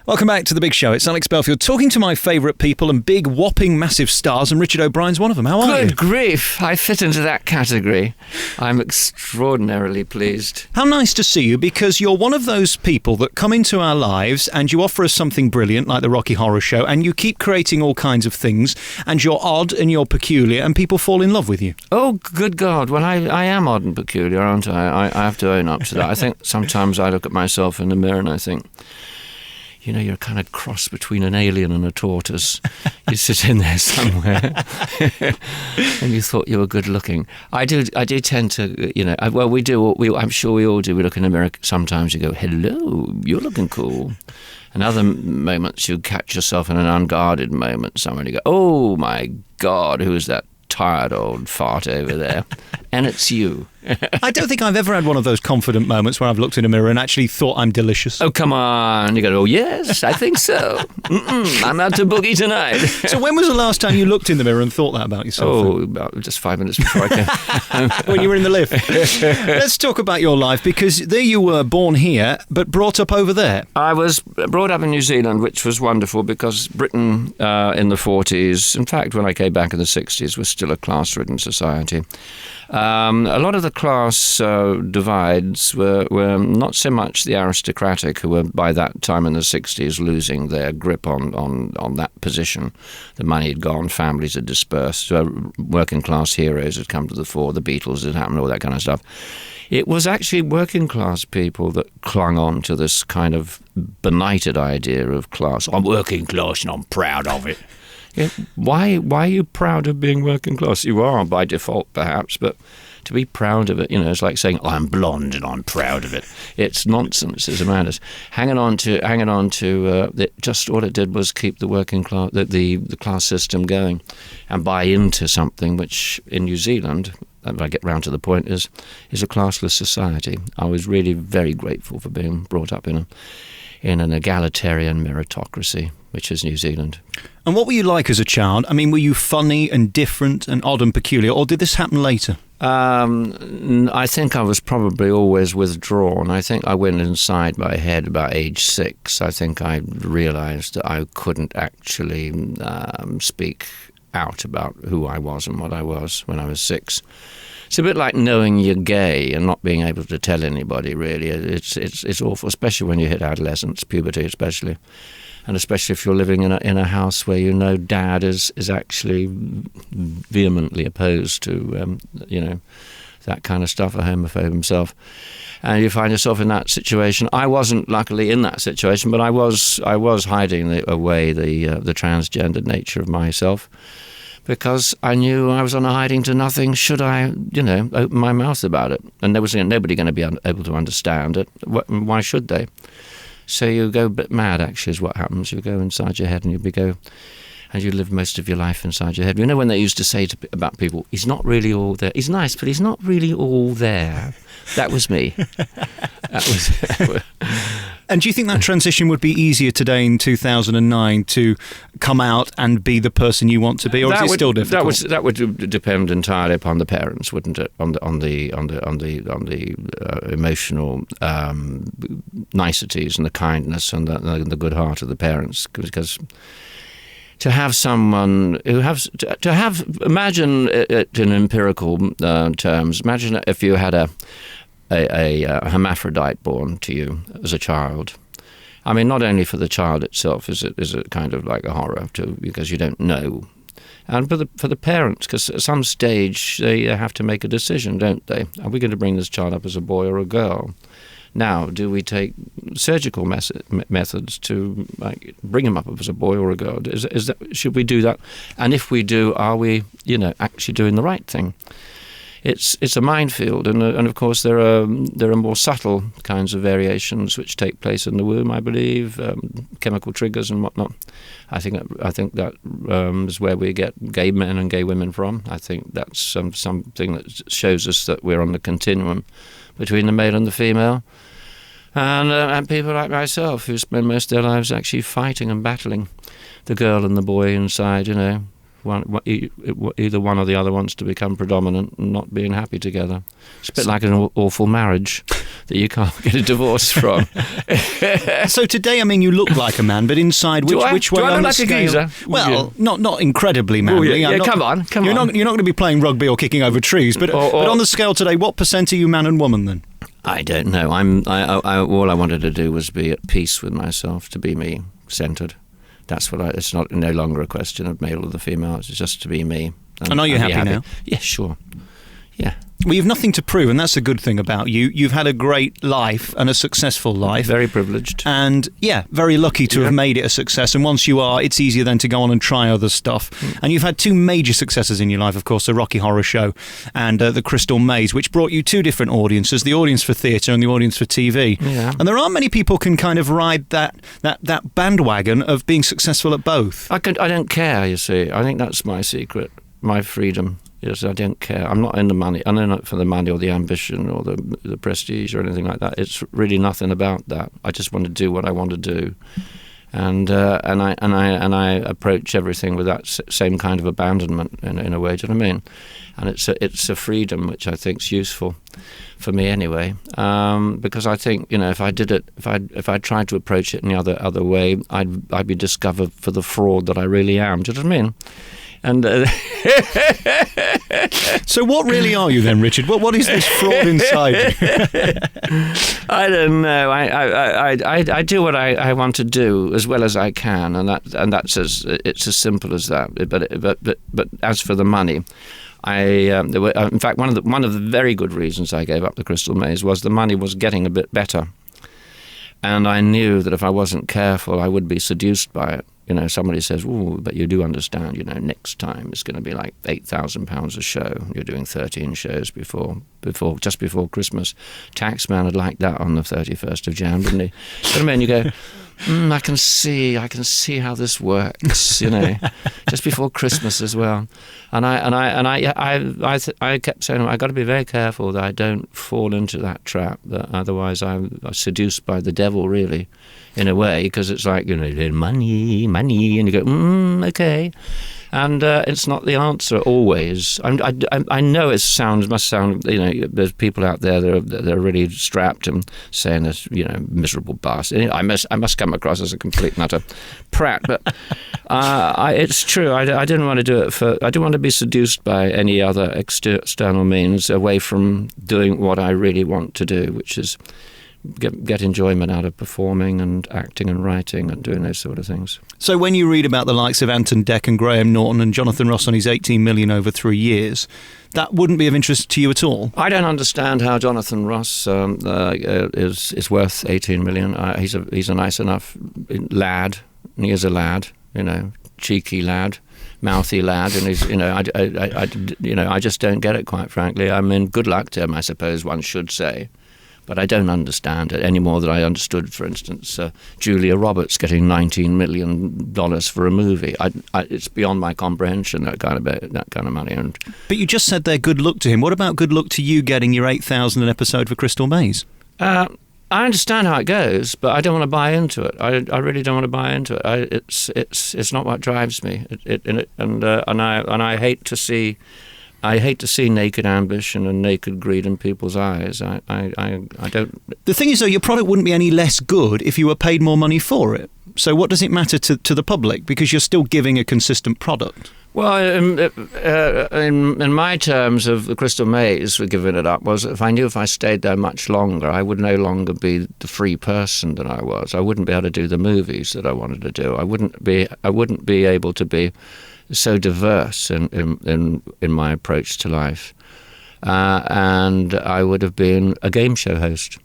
Welcome back to The Big Show. It's Alex Belfield talking to my favourite people and big, whopping, massive stars, and Richard O'Brien's one of them. How are you? Good grief, I fit into that category. I'm extraordinarily pleased. How nice to see you, because you're one of those people that come into our lives and you offer us something brilliant, like the Rocky Horror Show, and you keep creating all kinds of things, and you're odd and you're peculiar, and people fall in love with you. Oh, good God. Well, I am odd and peculiar, aren't I? I have to own up to that. I think sometimes I look at myself in the mirror and I think, you know, you're a kind of cross between an alien and a tortoise. You sit in there somewhere and you thought you were good looking. I do tend to, you know, I'm sure we all do. We look in the mirror sometimes, you go, hello, you're looking cool. And other moments you catch yourself in an unguarded moment somewhere and you go, oh my God, who is that tired old fart over there? And it's you. I don't think I've ever had one of those confident moments where I've looked in a mirror and actually thought I'm delicious. Oh, come on. You go, oh, yes, I think so. I'm out to boogie tonight. So when was the last time you looked in the mirror and thought that about yourself? Oh, about just 5 minutes before I came. When you were in the lift. Let's talk about your life, because there you were, born here, but brought up over there. I was brought up in New Zealand, which was wonderful because Britain in the 40s, in fact, when I came back in the 60s, was still a class-ridden society. A lot of the class divides were not so much the aristocratic, who were by that time in the 60s losing their grip on that position. The money had gone, families had dispersed, working class heroes had come to the fore, the Beatles had happened, all that kind of stuff. It was actually working class people that clung on to this kind of benighted idea of class. I'm working class and I'm proud of it. Yeah, why are you proud of being working class? You are by default, perhaps, but to be proud of it, you know, it's like saying, I'm blonde and I'm proud of it. It's nonsense, it's madness. Hanging on to just all it did was keep the working class, the class system going, and buy into something which in New Zealand, if I get round to the point, is a classless society. I was really very grateful for being brought up in an egalitarian meritocracy, which is New Zealand. And what were you like as a child? I mean, were you funny and different and odd and peculiar, or did this happen later? I think I was probably always withdrawn. I think I went inside my head about age 6. I think I realised that I couldn't actually speak out about who I was and what I was when I was 6. It's a bit like knowing you're gay and not being able to tell anybody, really. It's awful, especially when you hit adolescence, puberty especially. And especially if you're living in a house where you know Dad is actually vehemently opposed to, that kind of stuff, a homophobe himself. And you find yourself in that situation. I wasn't luckily in that situation, but I was hiding away the transgendered nature of myself, because I knew I was on a hiding to nothing should I, open my mouth about it. And there was nobody going to be able to understand it. Why should they? So you go a bit mad, actually, is what happens. You go inside your head and you live most of your life inside your head. You know when they used to say about people, he's not really all there. He's nice, but he's not really all there. That was me. And do you think that transition would be easier today in 2009 to come out and be the person you want to be, or is it still difficult? That would depend entirely upon the parents, wouldn't it? On the emotional niceties and the kindness and the good heart of the parents, because to have someone who imagine it in empirical terms. Imagine if you had a hermaphrodite born to you as a child. I mean, not only for the child itself is it kind of like a horror because you don't know, and for the parents, because at some stage they have to make a decision, don't they? Are we going to bring this child up as a boy or a girl? Now, do we take surgical methods to bring him up as a boy or a girl? Should we do that? And if we do, are we actually doing the right thing? It's a minefield, and of course there are more subtle kinds of variations which take place in the womb, I believe, chemical triggers and whatnot. I think that is where we get gay men and gay women from. I think that's something that shows us that we're on the continuum between the male and the female, and people like myself who spend most of their lives actually fighting and battling the girl and the boy inside, either one or the other wants to become predominant and not being happy together. It's a bit like an awful marriage. that you can't get a divorce from. So today, I mean, you look like a man, but inside, which way do I on look the like a scale? geezer? Well, not incredibly manly. yeah, come on. You're not going to be playing rugby or kicking over trees, but on the scale today, what percent are you man and woman then? I don't know. All I wanted to do was be at peace with myself, to be me, centred. That's what it's no longer a question of male or the female. It's just to be me. And are you happy now? Yeah, sure. Yeah. Well, you've nothing to prove, and that's a good thing about you. You've had a great life and a successful life. Very privileged. And, very lucky to have made it a success. And once you are, it's easier then to go on and try other stuff. And you've had two major successes in your life, of course, the Rocky Horror Show and the Crystal Maze, which brought you two different audiences, the audience for theatre and the audience for TV. Yeah. And there aren't many people can kind of ride that bandwagon of being successful at both. I don't care, you see. I think that's my secret, my freedom. Yes, I don't care. I'm not in the money. I'm not for the money or the ambition or the prestige or anything like that. It's really nothing about that. I just want to do what I want to do, and I approach everything with that same kind of abandonment in a way. Do you know what I mean? And it's a freedom which I think is useful for me anyway. Because I think if I did it, if I tried to approach it in the other way, I'd be discovered for the fraud that I really am. Do you know what I mean? And so what really are you then, Richard? What is this fraud inside you? I don't know. I do what I want to do as well as I can, and that's it's as simple as that. But as for the money, in fact, one of the very good reasons I gave up the Crystal Maze was the money was getting a bit better, and I knew that if I wasn't careful, I would be seduced by it. Somebody says, "Oh, but you do understand. Next time it's going to be like £8,000 a show. You're doing 13 shows just before Christmas." Taxman had liked that on the 31st of Jan, didn't he? You know what I mean? You go, I can see how this works. Just before Christmas as well. And I kept saying, I got to be very careful that I don't fall into that trap. That otherwise I'm seduced by the devil, really. In a way, because it's like, money, and you go, okay. And it's not the answer always. I know it must sound, there's people out there that are really strapped and saying this, miserable bastard. I must come across as a complete and utter prat, but it's true. I didn't want to do it I didn't want to be seduced by any other external means away from doing what I really want to do, which is get enjoyment out of performing and acting and writing and doing those sort of things. So when you read about the likes of Anton Deck and Graham Norton and Jonathan Ross on his 18 million over 3 years, that wouldn't be of interest to you at all? I don't understand how Jonathan Ross is worth 18 million. He's a nice enough lad. And he is a lad, cheeky lad, mouthy lad, and he's, I just don't get it, quite frankly. I mean, good luck to him, I suppose one should say. But I don't understand it any more than I understood, for instance, Julia Roberts getting $19 million for a movie. It's beyond my comprehension, that kind of money. But you just said there, good luck to him. What about good luck to you getting your 8,000 an episode for Crystal Maze? I understand how it goes, but I don't want to buy into it. I really don't want to buy into it. It's not what drives me. And I hate to see. I hate to see naked ambition and naked greed in people's eyes. I don't... The thing is, though, your product wouldn't be any less good if you were paid more money for it. So what does it matter to the public? Because you're still giving a consistent product. Well, in my terms of the Crystal Maze for giving it up was if I stayed there much longer, I would no longer be the free person that I was. I wouldn't be able to do the movies that I wanted to do. I wouldn't be able to be so diverse in my approach to life, and I would have been a game show host,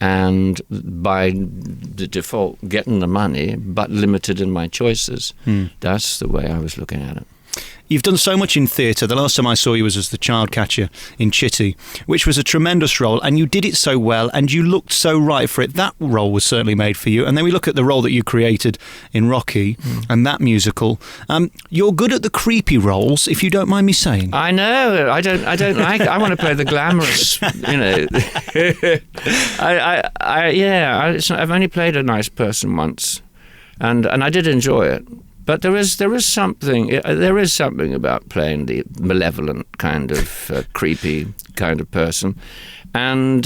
and by the default getting the money but limited in my choices. That's the way I was looking at it. You've done so much in theatre. The last time I saw you was as the child catcher in Chitty, which was a tremendous role, and you did it so well, and you looked so right for it. That role was certainly made for you. And then we look at the role that you created in Rocky and that musical. You're good at the creepy roles, if you don't mind me saying. I know. I don't like it. I want to play the glamorous, I've only played a nice person once, and I did enjoy it. But there is something about playing the malevolent kind of creepy kind of person, and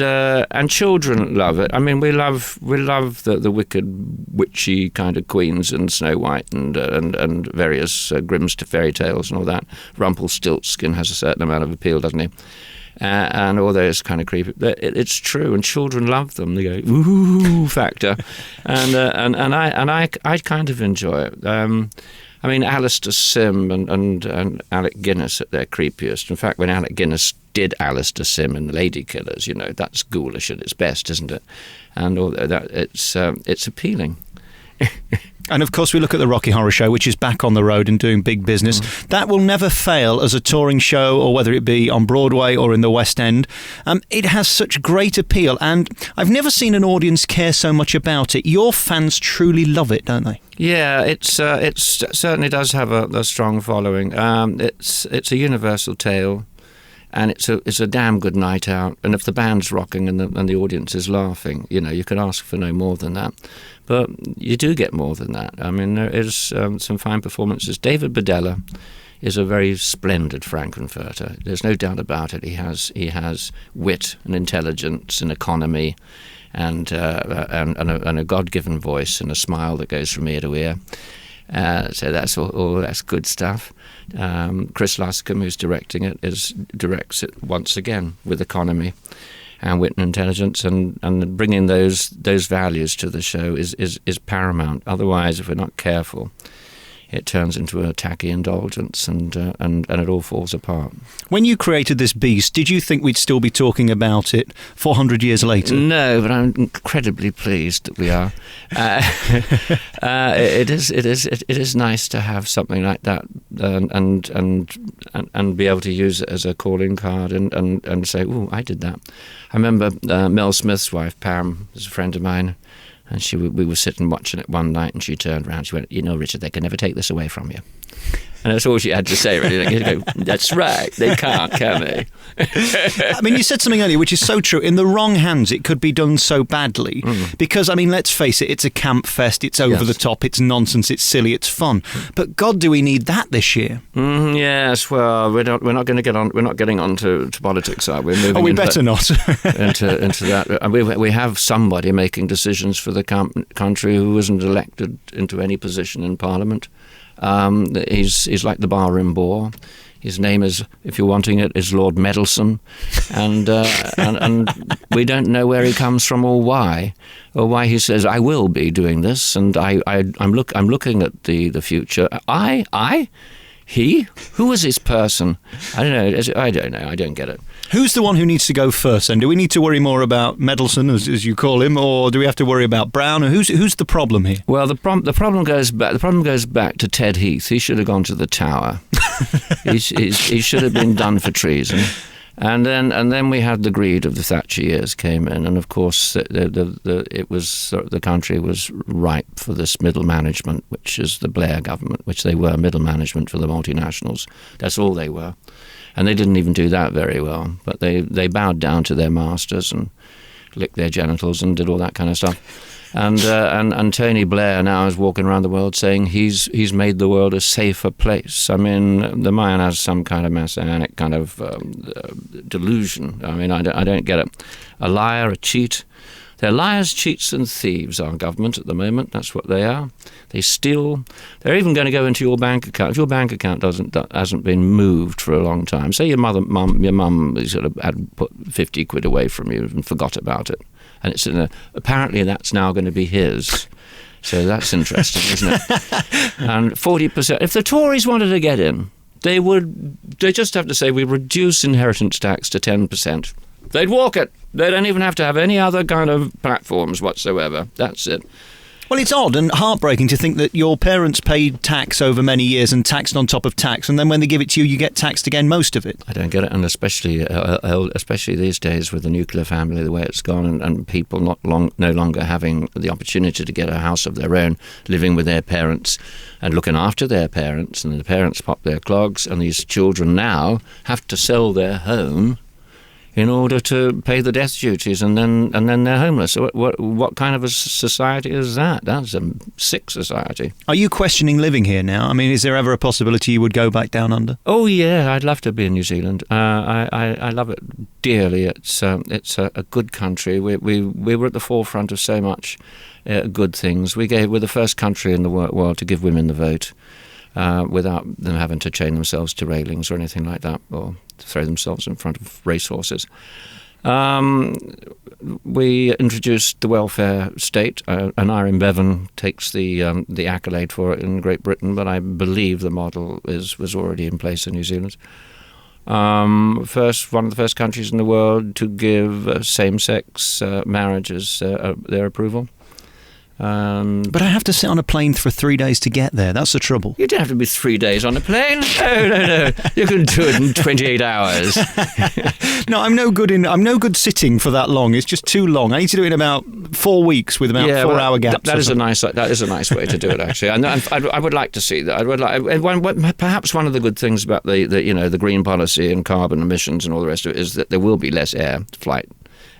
children love it. I mean, we love the wicked, witchy kind of queens and Snow White and various Grimm's fairy tales and all that. Rumpelstiltskin has a certain amount of appeal, doesn't he? And all those kind of creepy. It's true, and children love them. They go ooh factor, and I kind of enjoy it. I mean, Alistair Sim and Alec Guinness at their creepiest. In fact, when Alec Guinness did Alistair Sim in Lady Killers, that's ghoulish at its best, isn't it? And all that, it's appealing. And of course, we look at the Rocky Horror Show, which is back on the road and doing big business. That will never fail as a touring show, or whether it be on Broadway or in the West End. It has such great appeal, and I've never seen an audience care so much about it. Your fans truly love it, don't they? Yeah, it certainly does have a strong following. It's a universal tale. And it's a damn good night out. And if the band's rocking and the audience is laughing, you could ask for no more than that. But you do get more than that. I mean, there is some fine performances. David Badella is a very splendid Frankenfurter. There's no doubt about it. He has wit and intelligence and economy, and a God-given voice and a smile that goes from ear to ear. So that's all that's good stuff. Chris Luscombe, who's directing it, directs it once again with economy and wit and intelligence, and bringing those values to the show is paramount. Otherwise, if we're not careful, it turns into a tacky indulgence, and it all falls apart. When you created this beast, did you think we'd still be talking about it 400 years later? No, but I'm incredibly pleased that we are. It is nice to have something like that, and be able to use it as a calling card and say, "Oh, I did that." I remember Mel Smith's wife, Pam, is a friend of mine. And we were sitting watching it one night, and she turned around. She went, "Richard, they can never take this away from you." And that's all she had to say, really. You go, "That's right, they can't, can they?" I mean, you said something earlier, which is so true. In the wrong hands, it could be done so badly. Because, I mean, let's face it, it's a camp fest. It's over the top. It's nonsense. It's silly. It's fun. But God, do we need that this year? Yes. Well, we're not going to get on. We're not getting on to politics, are we? We better not. into that. And we have somebody making decisions for the country who isn't elected into any position in Parliament. He's like the barroom bore. His name is, if you're wanting it, is Lord Meddlesome, and we don't know where he comes from or why he says I will be doing this, and I'm looking at the future. He? Who is this person? I don't know. I don't get it. Who's the one who needs to go first? And do we need to worry more about Meddlesome, as you call him, or do we have to worry about Brown? Or who's the problem here? Well, the problem goes back. The problem goes back to Ted Heath. He should have gone to the Tower. he should have been done for treason. And then we had the greed of the Thatcher years came in, and of course the country was ripe for this middle management, which is the Blair government, which they were middle management for the multinationals. That's all they were, and they didn't even do that very well. But they bowed down to their masters and licked their genitals and did all that kind of stuff. And Tony Blair now is walking around the world saying he's made the world a safer place. I mean, the man has some kind of messianic kind of delusion. I mean, I don't get it. A liar, a cheat. They're liars, cheats, and thieves, our government at the moment. That's what they are. They steal. They're even going to go into your bank account. If your bank account hasn't been moved for a long time, say your mum sort of had put 50 quid away from you and forgot about it. And it's apparently that's now going to be his. So that's interesting, isn't it? And 40%. If the Tories wanted to get in, they just have to say we reduce inheritance tax to 10%. They'd walk it. They don't even have to have any other kind of platforms whatsoever. That's it. Well, it's odd and heartbreaking to think that your parents paid tax over many years and taxed on top of tax, and then when they give it to you, you get taxed again, most of it. I don't get it, and especially these days with the nuclear family, the way it's gone, and people no longer having the opportunity to get a house of their own, living with their parents and looking after their parents, and the parents pop their clogs, and these children now have to sell their home in order to pay the death duties, and then they're homeless. What kind of a society is that? That's a sick society. Are you questioning living here now? I mean, is there ever a possibility you would go back down under? Oh yeah, I'd love to be in New Zealand. I love it dearly. It's a good country. We were at the forefront of so much good things. We're the first country in the world to give women the vote. Without them having to chain themselves to railings or anything like that, or to throw themselves in front of racehorses. We introduced the welfare state, and Irene Bevan takes the accolade for it in Great Britain, but I believe the model was already in place in New Zealand. One of the first countries in the world to give same-sex marriages their approval. But I have to sit on a plane for 3 days to get there. That's the trouble. You don't have to be 3 days on a plane. No. You can do it in 28 hours. No, I'm no good sitting for that long. It's just too long. I need to do it in about 4 weeks with about 4 hour gaps. That is a nice way to do it. Actually, I would like to see that. Perhaps one of the good things about the green policy and carbon emissions and all the rest of it is that there will be less air flight.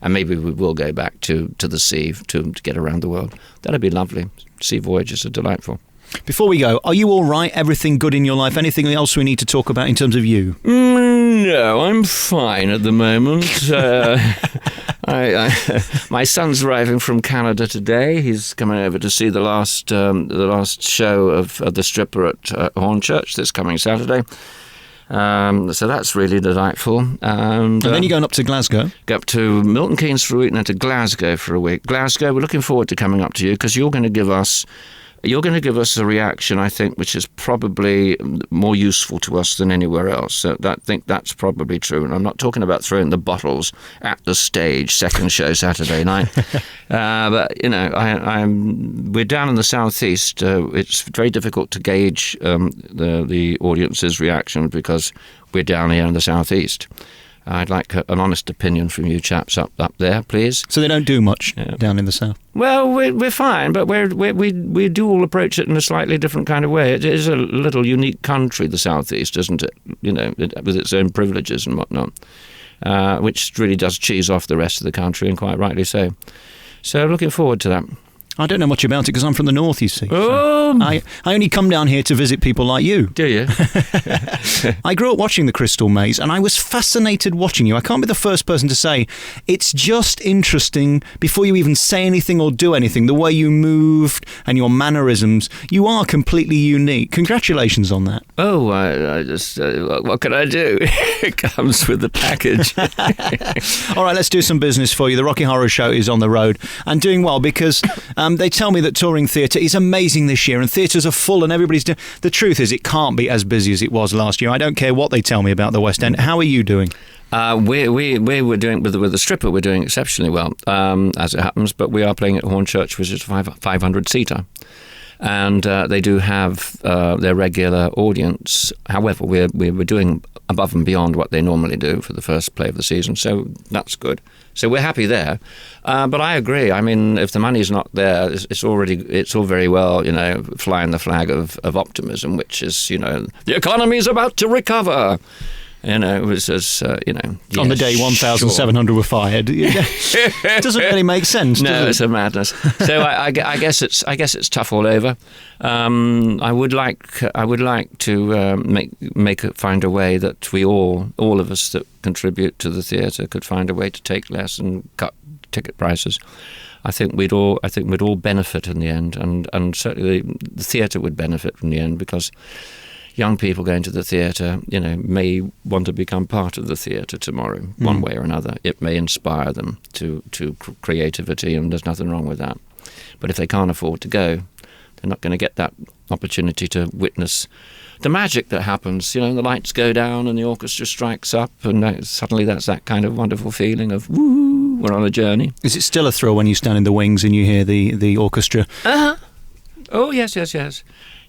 And maybe we will go back to the sea to get around the world. That'd be lovely. Sea voyages are delightful. Before we go, are you all right? Everything good in your life? Anything else we need to talk about in terms of you? No, I'm fine at the moment. My son's arriving from Canada today. He's coming over to see the last show of The Stripper at Hornchurch this coming Saturday. So that's really delightful. And then you're going up to Glasgow? Go up to Milton Keynes for a week and then to Glasgow for a week. Glasgow, we're looking forward to coming up to you because you're going to give us a reaction, I think, which is probably more useful to us than anywhere else. So I think that's probably true. And I'm not talking about throwing the bottles at the stage, second show Saturday night. But, we're down in the southeast. It's very difficult to gauge the audience's reaction because we're down here in the southeast. I'd like an honest opinion from you chaps up there, please. So they don't do much down in the south? Well, we're fine, but we do all approach it in a slightly different kind of way. It is a little unique country, the southeast, isn't it? With its own privileges and whatnot, which really does cheese off the rest of the country, and quite rightly so. So looking forward to that. I don't know much about it because I'm from the north, you see. Oh! So I only come down here to visit people like you. Do you? I grew up watching the Crystal Maze and I was fascinated watching you. I can't be the first person to say it's just interesting before you even say anything or do anything. The way you moved and your mannerisms, you are completely unique. Congratulations on that. Oh, I just, what can I do? It comes with the package. All right, let's do some business for you. The Rocky Horror Show is on the road and doing well because they tell me that touring theatre is amazing this year and theatres are full and everybody's doing... The truth is it can't be as busy as it was last year. I don't care what they tell me about the West End. How are you doing? We were doing with the Stripper. We're doing exceptionally well, as it happens. But we are playing at Hornchurch, which is a 500-seater, and they do have their regular audience. However, we're doing above and beyond what they normally do for the first play of the season, so that's good. So we're happy there. But I agree. I mean, if the money's not there, it's all very well, flying the flag of optimism, which is, the economy's about to recover. It was as, yes, on the day 1,700 were fired. It doesn't really make sense, does it? No, it's a madness. So I guess it's tough all over. I would like to find a way that we all of us that contribute to the theatre could find a way to take less and cut ticket prices. I think we'd all benefit in the end, and certainly the theatre would benefit in the end because young people going to the theatre, may want to become part of the theatre tomorrow, one way or another. It may inspire them to creativity, and there's nothing wrong with that. But if they can't afford to go, they're not going to get that opportunity to witness the magic that happens. The lights go down and the orchestra strikes up, and suddenly that's that kind of wonderful feeling of, woo, we're on a journey. Is it still a thrill when you stand in the wings and you hear the orchestra? Oh, yes.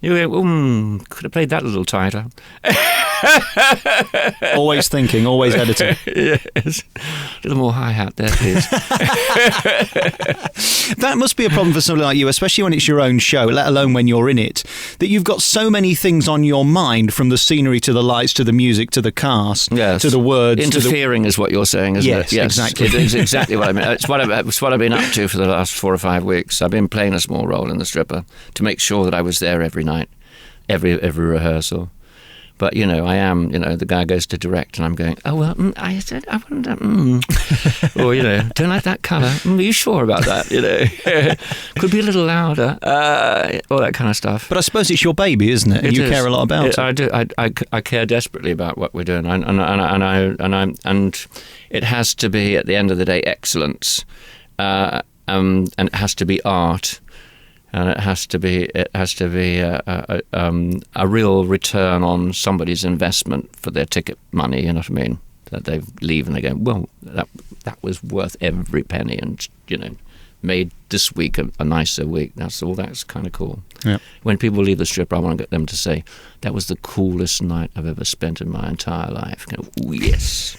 You could have played that a little tighter. Always thinking, always editing. Yes. A little more hi-hat there, please. That must be a problem for somebody like you, especially when it's your own show, let alone when you're in it, that you've got so many things on your mind, from the scenery to the lights to the music to the cast to the words. Interfering is what you're saying, isn't it? Yes, exactly. It is exactly what I mean. It's what I've been up to for the last 4 or 5 weeks. I've been playing a small role in The Stripper to make sure that I was there every night, every rehearsal. But, I am, the guy goes to direct and I'm going, oh, well, I said, I wonder, or, don't like that colour. Are you sure about that? Could be a little louder, all that kind of stuff. But I suppose it's your baby, isn't it? And you care a lot about it. I do. I care desperately about what we're doing. And it has to be, at the end of the day, excellence. And it has to be art. And it has to be a real return on somebody's investment for their ticket money. You know what I mean? That they leave and they go, well, that was worth every penny, and made this week a nicer week. That's kind of cool. Yeah. When people leave the Stripper, I want to get them to say, that was the coolest night I've ever spent in my entire life. Go, oh, yes.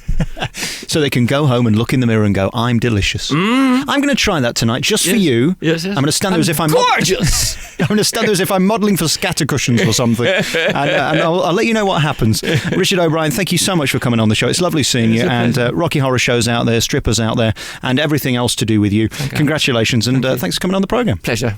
So they can go home and look in the mirror and go, I'm delicious. I'm going to try that tonight just for you. Yes. I'm going to stand there as if I'm gorgeous. I'm going to stand there as if I'm modelling for scatter cushions or something. And I'll let you know what happens. Richard O'Brien, thank you so much for coming on the show. It's lovely seeing you. And Rocky Horror Show's out there, Strippers out there, and everything else to do with you. Congratulations, and thanks for coming on the programme. Pleasure.